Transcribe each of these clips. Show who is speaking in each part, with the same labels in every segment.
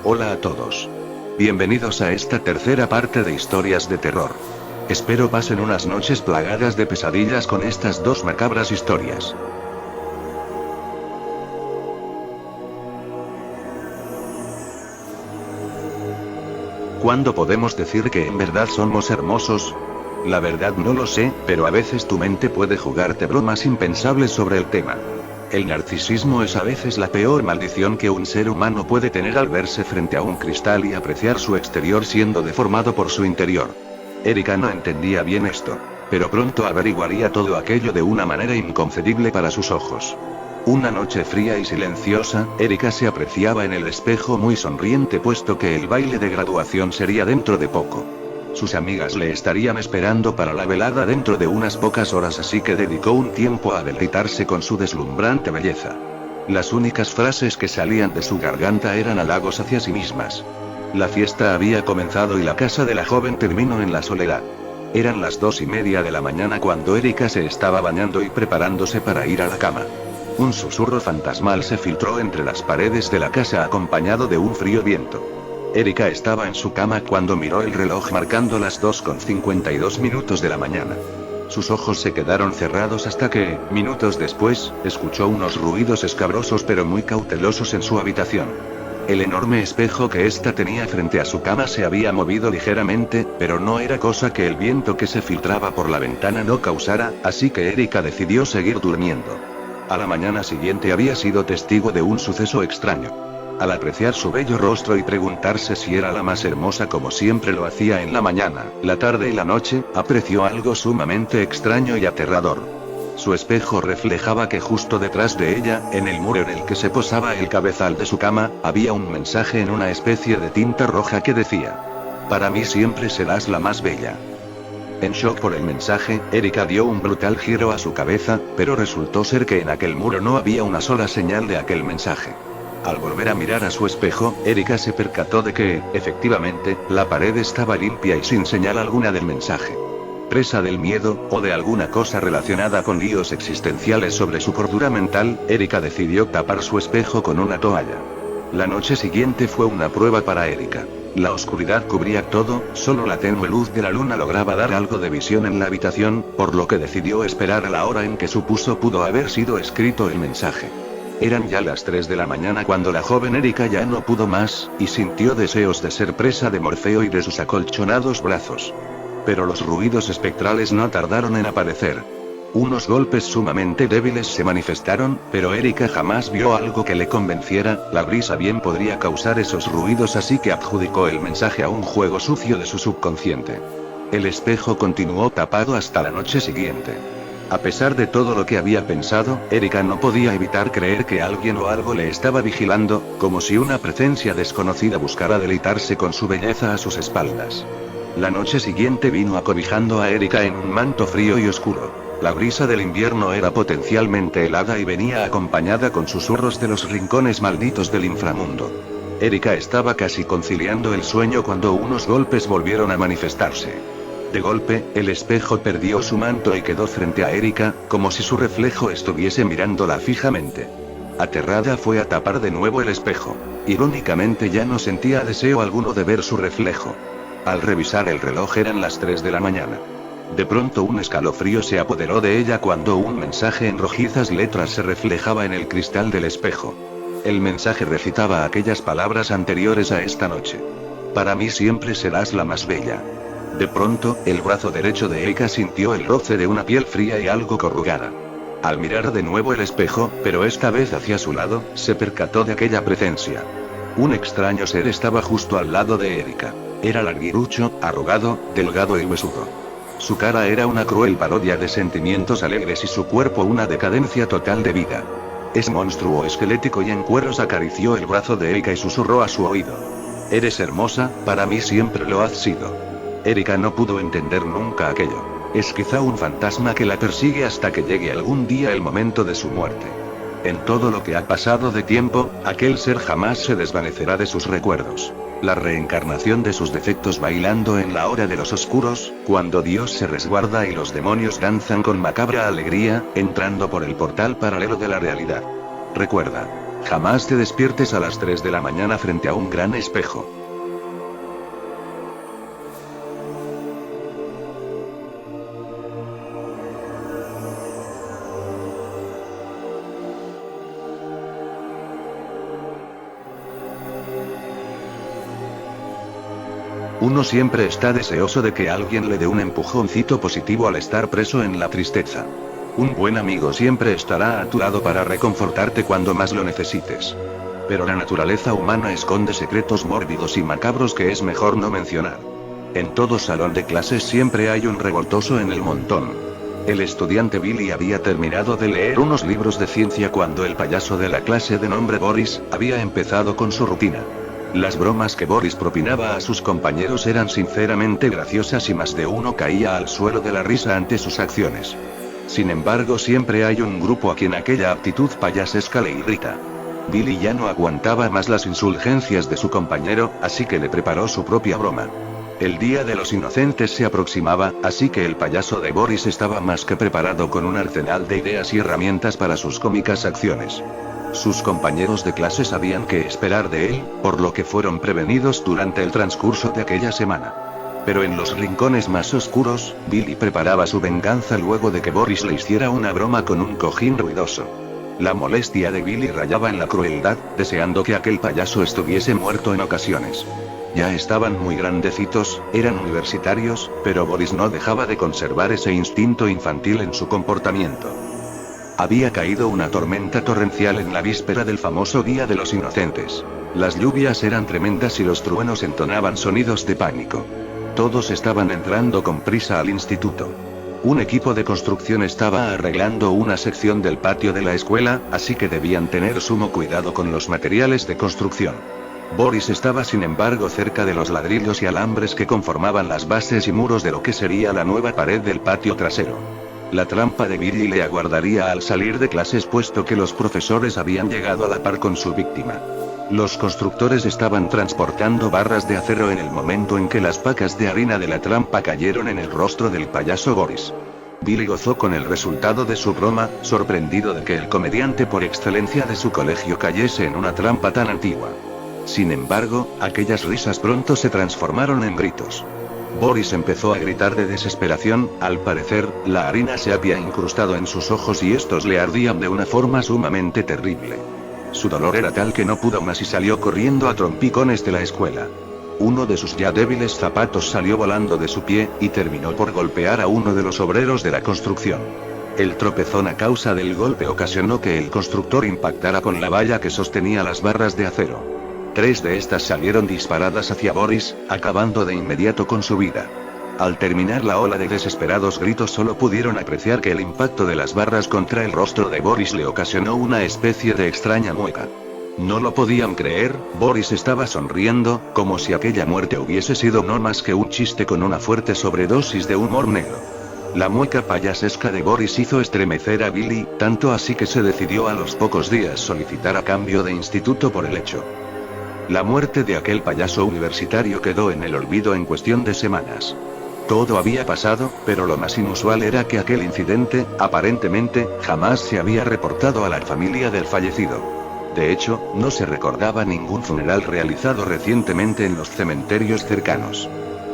Speaker 1: Hola a todos. Bienvenidos a esta tercera parte de historias de terror. Espero pasen unas noches plagadas de pesadillas con estas dos macabras historias. ¿Cuándo podemos decir que en verdad somos hermosos? La verdad no lo sé, pero a veces tu mente puede jugarte bromas impensables sobre el tema. El narcisismo es a veces la peor maldición que un ser humano puede tener al verse frente a un cristal y apreciar su exterior siendo deformado por su interior. Erika no entendía bien esto, pero pronto averiguaría todo aquello de una manera inconcebible para sus ojos. Una noche fría y silenciosa, Erika se apreciaba en el espejo muy sonriente puesto que el baile de graduación sería dentro de poco. Sus amigas le estarían esperando para la velada dentro de unas pocas horas, así que dedicó un tiempo a deleitarse con su deslumbrante belleza. Las únicas frases que salían de su garganta eran halagos hacia sí mismas. La fiesta había comenzado y la casa de la joven terminó en la soledad. Eran las 2:30 de la mañana cuando Erika se estaba bañando y preparándose para ir a la cama. Un susurro fantasmal se filtró entre las paredes de la casa acompañado de un frío viento. Erika estaba en su cama cuando miró el reloj marcando las 2:52 de la mañana. Sus ojos se quedaron cerrados hasta que, minutos después, escuchó unos ruidos escabrosos pero muy cautelosos en su habitación. El enorme espejo que ésta tenía frente a su cama se había movido ligeramente, pero no era cosa que el viento que se filtraba por la ventana no causara, así que Erika decidió seguir durmiendo. A la mañana siguiente había sido testigo de un suceso extraño. Al apreciar su bello rostro y preguntarse si era la más hermosa como siempre lo hacía en la mañana, la tarde y la noche, apreció algo sumamente extraño y aterrador. Su espejo reflejaba que justo detrás de ella, en el muro en el que se posaba el cabezal de su cama, había un mensaje en una especie de tinta roja que decía: "Para mí siempre serás la más bella". En shock por el mensaje, Erika dio un brutal giro a su cabeza, pero resultó ser que en aquel muro no había una sola señal de aquel mensaje. Al volver a mirar a su espejo, Erika se percató de que, efectivamente, la pared estaba limpia y sin señal alguna del mensaje. Presa del miedo, o de alguna cosa relacionada con líos existenciales sobre su cordura mental, Erika decidió tapar su espejo con una toalla. La noche siguiente fue una prueba para Erika. La oscuridad cubría todo, solo la tenue luz de la luna lograba dar algo de visión en la habitación, por lo que decidió esperar a la hora en que supuso pudo haber sido escrito el mensaje. Eran ya las 3 de la mañana cuando la joven Erika ya no pudo más, y sintió deseos de ser presa de Morfeo y de sus acolchonados brazos. Pero los ruidos espectrales no tardaron en aparecer. Unos golpes sumamente débiles se manifestaron, pero Erika jamás vio algo que le convenciera, la brisa bien podría causar esos ruidos, así que adjudicó el mensaje a un juego sucio de su subconsciente. El espejo continuó tapado hasta la noche siguiente. A pesar de todo lo que había pensado, Erika no podía evitar creer que alguien o algo le estaba vigilando, como si una presencia desconocida buscara deleitarse con su belleza a sus espaldas. La noche siguiente vino acobijando a Erika en un manto frío y oscuro. La brisa del invierno era potencialmente helada y venía acompañada con susurros de los rincones malditos del inframundo. Erika estaba casi conciliando el sueño cuando unos golpes volvieron a manifestarse. De golpe, el espejo perdió su manto y quedó frente a Erika, como si su reflejo estuviese mirándola fijamente. Aterrada fue a tapar de nuevo el espejo. Irónicamente ya no sentía deseo alguno de ver su reflejo. Al revisar el reloj eran las 3 de la mañana. De pronto un escalofrío se apoderó de ella cuando un mensaje en rojizas letras se reflejaba en el cristal del espejo. El mensaje recitaba aquellas palabras anteriores a esta noche. "Para mí siempre serás la más bella". De pronto, el brazo derecho de Erika sintió el roce de una piel fría y algo corrugada. Al mirar de nuevo el espejo, pero esta vez hacia su lado, se percató de aquella presencia. Un extraño ser estaba justo al lado de Erika. Era larguirucho, arrugado, delgado y huesudo. Su cara era una cruel parodia de sentimientos alegres y su cuerpo una decadencia total de vida. Ese monstruo esquelético y en cueros acarició el brazo de Erika y susurró a su oído: "Eres hermosa, para mí siempre lo has sido". Erika no pudo entender nunca aquello. Es quizá un fantasma que la persigue hasta que llegue algún día el momento de su muerte. En todo lo que ha pasado de tiempo, aquel ser jamás se desvanecerá de sus recuerdos. La reencarnación de sus defectos bailando en la hora de los oscuros, cuando Dios se resguarda y los demonios danzan con macabra alegría, entrando por el portal paralelo de la realidad. Recuerda, Jamás te despiertes a las 3 de la mañana frente a un gran espejo. Uno siempre está deseoso de que alguien le dé un empujoncito positivo al estar preso en la tristeza. Un buen amigo siempre estará a tu lado para reconfortarte cuando más lo necesites. Pero la naturaleza humana esconde secretos mórbidos y macabros que es mejor no mencionar. En todo salón de clases siempre hay un revoltoso en el montón. El estudiante Billy había terminado de leer unos libros de ciencia cuando el payaso de la clase de nombre Boris había empezado con su rutina. Las bromas que Boris propinaba a sus compañeros eran sinceramente graciosas y más de uno caía al suelo de la risa ante sus acciones. Sin embargo, siempre hay un grupo a quien aquella actitud payasesca le irrita. Billy ya no aguantaba más las indulgencias de su compañero, así que le preparó su propia broma. El Día de los Inocentes se aproximaba, así que el payaso de Boris estaba más que preparado con un arsenal de ideas y herramientas para sus cómicas acciones. Sus compañeros de clase sabían qué esperar de él, por lo que fueron prevenidos durante el transcurso de aquella semana. Pero en los rincones más oscuros, Billy preparaba su venganza luego de que Boris le hiciera una broma con un cojín ruidoso. La molestia de Billy rayaba en la crueldad, deseando que aquel payaso estuviese muerto en ocasiones. Ya estaban muy grandecitos, eran universitarios, pero Boris no dejaba de conservar ese instinto infantil en su comportamiento. Había caído una tormenta torrencial en la víspera del famoso Día de los Inocentes. Las lluvias eran tremendas y los truenos entonaban sonidos de pánico. Todos estaban entrando con prisa al instituto. Un equipo de construcción estaba arreglando una sección del patio de la escuela, así que debían tener sumo cuidado con los materiales de construcción. Boris estaba sin embargo cerca de los ladrillos y alambres que conformaban las bases y muros de lo que sería la nueva pared del patio trasero. La trampa de Billy le aguardaría al salir de clases puesto que los profesores habían llegado a la par con su víctima. Los constructores estaban transportando barras de acero en el momento en que las pacas de harina de la trampa cayeron en el rostro del payaso Boris. Billy gozó con el resultado de su broma, sorprendido de que el comediante por excelencia de su colegio cayese en una trampa tan antigua. Sin embargo, aquellas risas pronto se transformaron en gritos. Boris empezó a gritar de desesperación, al parecer, la harina se había incrustado en sus ojos y estos le ardían de una forma sumamente terrible. Su dolor era tal que no pudo más y salió corriendo a trompicones de la escuela. Uno de sus ya débiles zapatos salió volando de su pie, y terminó por golpear a uno de los obreros de la construcción. El tropezón a causa del golpe ocasionó que el constructor impactara con la valla que sostenía las barras de acero. 3 de estas salieron disparadas hacia Boris, acabando de inmediato con su vida. Al terminar la ola de desesperados gritos solo pudieron apreciar que el impacto de las barras contra el rostro de Boris le ocasionó una especie de extraña mueca. No lo podían creer, Boris estaba sonriendo, como si aquella muerte hubiese sido no más que un chiste con una fuerte sobredosis de humor negro. La mueca payasesca de Boris hizo estremecer a Billy, tanto así que se decidió a los pocos días solicitar a cambio de instituto por el hecho. La muerte de aquel payaso universitario quedó en el olvido en cuestión de semanas. Todo había pasado, pero lo más inusual era que aquel incidente, aparentemente, jamás se había reportado a la familia del fallecido. De hecho, no se recordaba ningún funeral realizado recientemente en los cementerios cercanos.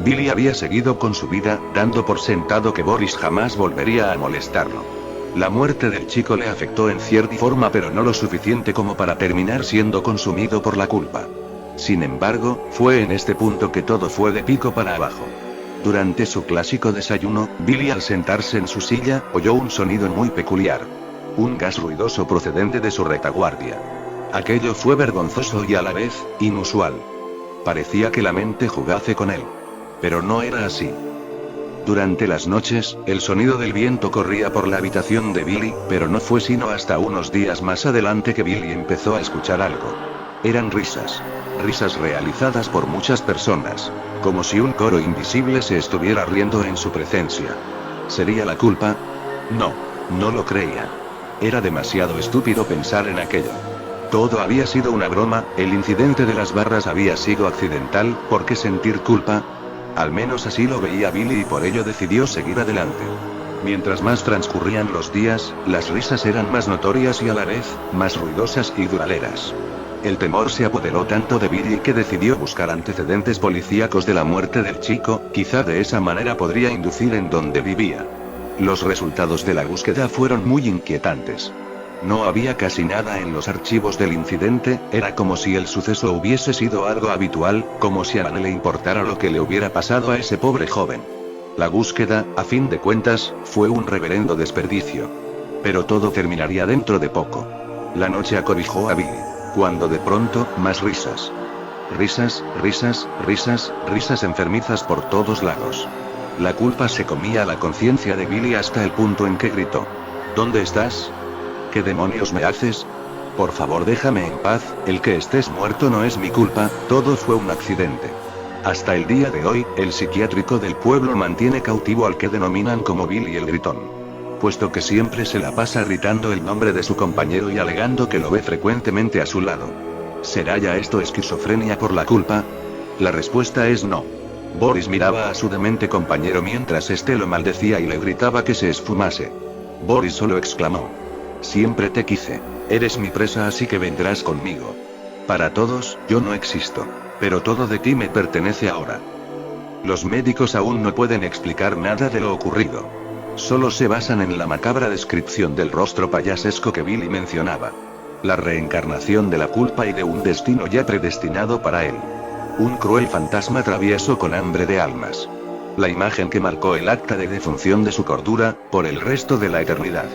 Speaker 1: Billy había seguido con su vida, dando por sentado que Boris jamás volvería a molestarlo. La muerte del chico le afectó en cierta forma, pero no lo suficiente como para terminar siendo consumido por la culpa. Sin embargo, fue en este punto que todo fue de pico para abajo. Durante su clásico desayuno, Billy al sentarse en su silla, oyó un sonido muy peculiar. Un gas ruidoso procedente de su retaguardia. Aquello fue vergonzoso y a la vez, inusual. Parecía que la mente jugase con él. Pero no era así. Durante las noches, el sonido del viento corría por la habitación de Billy, pero no fue sino hasta unos días más adelante que Billy empezó a escuchar algo. Eran risas. Risas realizadas por muchas personas. Como si un coro invisible se estuviera riendo en su presencia. ¿Sería la culpa? No, no lo creía. Era demasiado estúpido pensar en aquello. Todo había sido una broma, el incidente de las barras había sido accidental, ¿por qué sentir culpa? Al menos así lo veía Billy y por ello decidió seguir adelante. Mientras más transcurrían los días, las risas eran más notorias y a la vez, más ruidosas y duraderas. El temor se apoderó tanto de Billy que decidió buscar antecedentes policíacos de la muerte del chico, quizá de esa manera podría inducir en dónde vivía. Los resultados de la búsqueda fueron muy inquietantes. No había casi nada en los archivos del incidente, era como si el suceso hubiese sido algo habitual, como si a nadie le importara lo que le hubiera pasado a ese pobre joven. La búsqueda, a fin de cuentas, fue un reverendo desperdicio. Pero todo terminaría dentro de poco. La noche acobijó a Billy. Cuando de pronto, más risas. Risas, risas, risas, risas enfermizas por todos lados. La culpa se comía la conciencia de Billy hasta el punto en que gritó. ¿Dónde estás? ¿Qué demonios me haces? Por favor, déjame en paz, el que estés muerto no es mi culpa, todo fue un accidente. Hasta el día de hoy, el psiquiátrico del pueblo mantiene cautivo al que denominan como Billy el Gritón. Puesto que siempre se la pasa gritando el nombre de su compañero y alegando que lo ve frecuentemente a su lado. ¿Será ya esto esquizofrenia por la culpa? La respuesta es no. Boris miraba a su demente compañero mientras este lo maldecía y le gritaba que se esfumase. Boris solo exclamó: siempre te quise. Eres mi presa, así que vendrás conmigo. Para todos, yo no existo. Pero todo de ti me pertenece ahora. Los médicos aún no pueden explicar nada de lo ocurrido. Solo se basan en la macabra descripción del rostro payasesco que Billy mencionaba. La reencarnación de la culpa y de un destino ya predestinado para él. Un cruel fantasma travieso con hambre de almas. La imagen que marcó el acta de defunción de su cordura, por el resto de la eternidad.